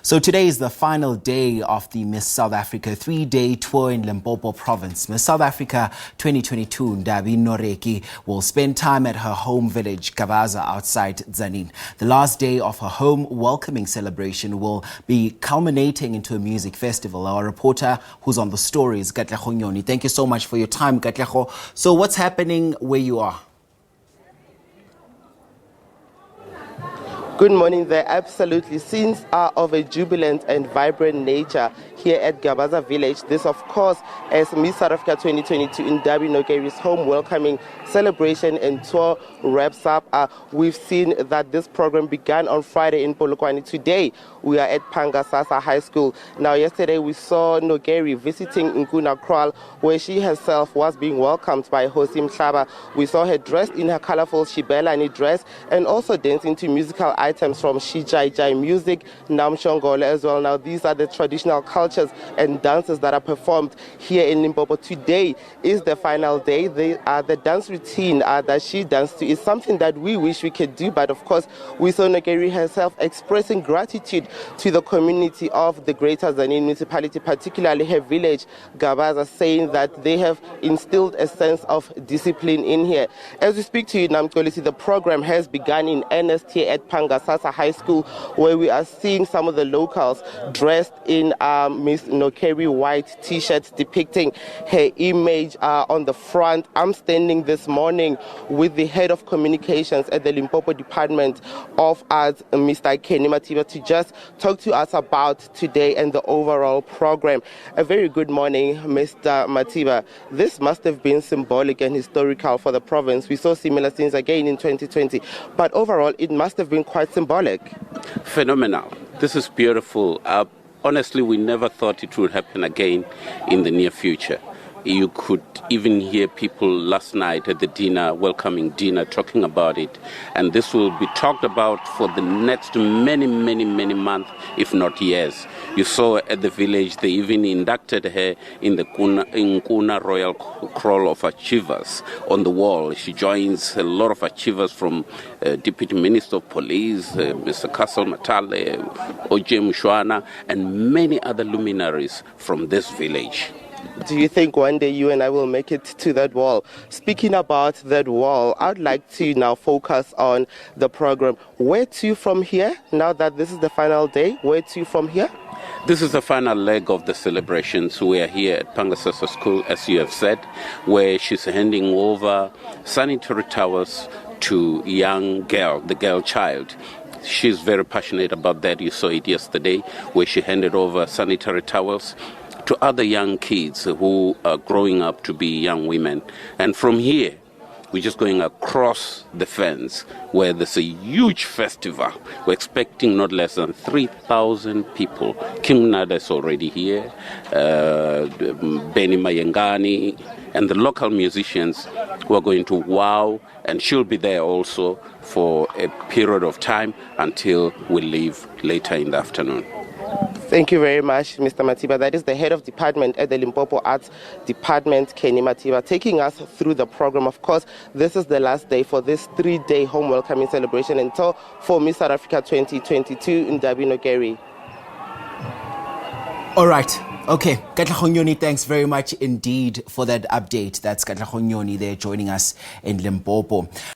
So today is the final day of the Miss South Africa 3-day tour in Limpopo province. Miss South Africa 2022 Ndavi Nokeri will spend time at her home village, Gavaza, outside Tzaneen. The last day of her home welcoming celebration will be culminating into a music festival. Our reporter who's on the story is Katlego Nyoni. Thank you so much for your time, Katlego. So what's happening where you are? Good morning there. Absolutely. Scenes are of a jubilant and vibrant nature here at Gavaza village. This, of course, as Miss South Africa 2022 Ndavi Nokeri's home welcoming celebration and tour wraps up. We've seen that this program began on Friday in Polokwane. Today, we are at Pangasasa High School. Now, yesterday, we saw Nokeri visiting Nkuna Kral, where she herself was being welcomed by Hosim Mhlaba. We saw her dressed in her colorful Shibelani dress and also dancing to musical items from Shijai Jai music, Namshongole as well. Now, these are the traditional cultures and dances that are performed here in Limpopo. Today is the final day. The dance routine that she danced to is something that we wish we could do, but of course, we saw Nokeri herself expressing gratitude to the community of the Greater Tzaneen municipality, particularly her village, Gavaza, saying that they have instilled a sense of discipline in here. As we speak to you, Namtolisi, the program has begun in earnest here at Pangasasa High School, where we are seeing some of the locals dressed in Miss Nokeri white t-shirts depicting her image on the front. I'm standing this morning with the head of communications at the Limpopo Department of Arts, Mr. Kenny Matiba, to just talk to us about today and the overall program. A very good morning, Mr. Matiba. This must have been symbolic and historical for the province. We saw similar scenes again in 2020, but overall it must have been quite symbolic. Phenomenal. This is beautiful. Honestly, we never thought it would happen again in the near future. You could even hear people last night at the dinner, welcoming dinner, talking about it. And this will be talked about for the next many months, if not years. You saw at the village, they even inducted her in the Nkuna Royal Crawl of Achievers on the wall. She joins a lot of achievers from Deputy Minister of Police, Mr. Castle Matale, O.J. Mshwana, and many other luminaries from this village. Do you think one day you and I will make it to that wall? Speaking about that wall, I'd like to now focus on the program. Where to from here? Now that this is the final day, where to from here? This is the final leg of the celebrations. We are here at Pangasasa School, as you have said, where she's handing over sanitary towels to young girl, the girl child. She's very passionate about that. You saw it yesterday, where she handed over sanitary towels to other young kids who are growing up to be young women. And from here, we're just going across the fence where there's a huge festival. We're expecting not less than 3,000 people. King Nada is already here, Benny Mayengani, and the local musicians who are going to wow, and she'll be there also for a period of time until we leave later in the afternoon. Thank you very much, Mr. Matiba. That is the head of department at the Limpopo Arts Department, Kenny Matiba, taking us through the program. Of course, this is the last day for this 3-day home welcoming celebration and tour for Miss South Africa 2022 Ndavi Nokeri. All right. Okay. Katlego Nyoni, thanks very much indeed for that update. That's Katlego Nyoni there joining us in Limpopo.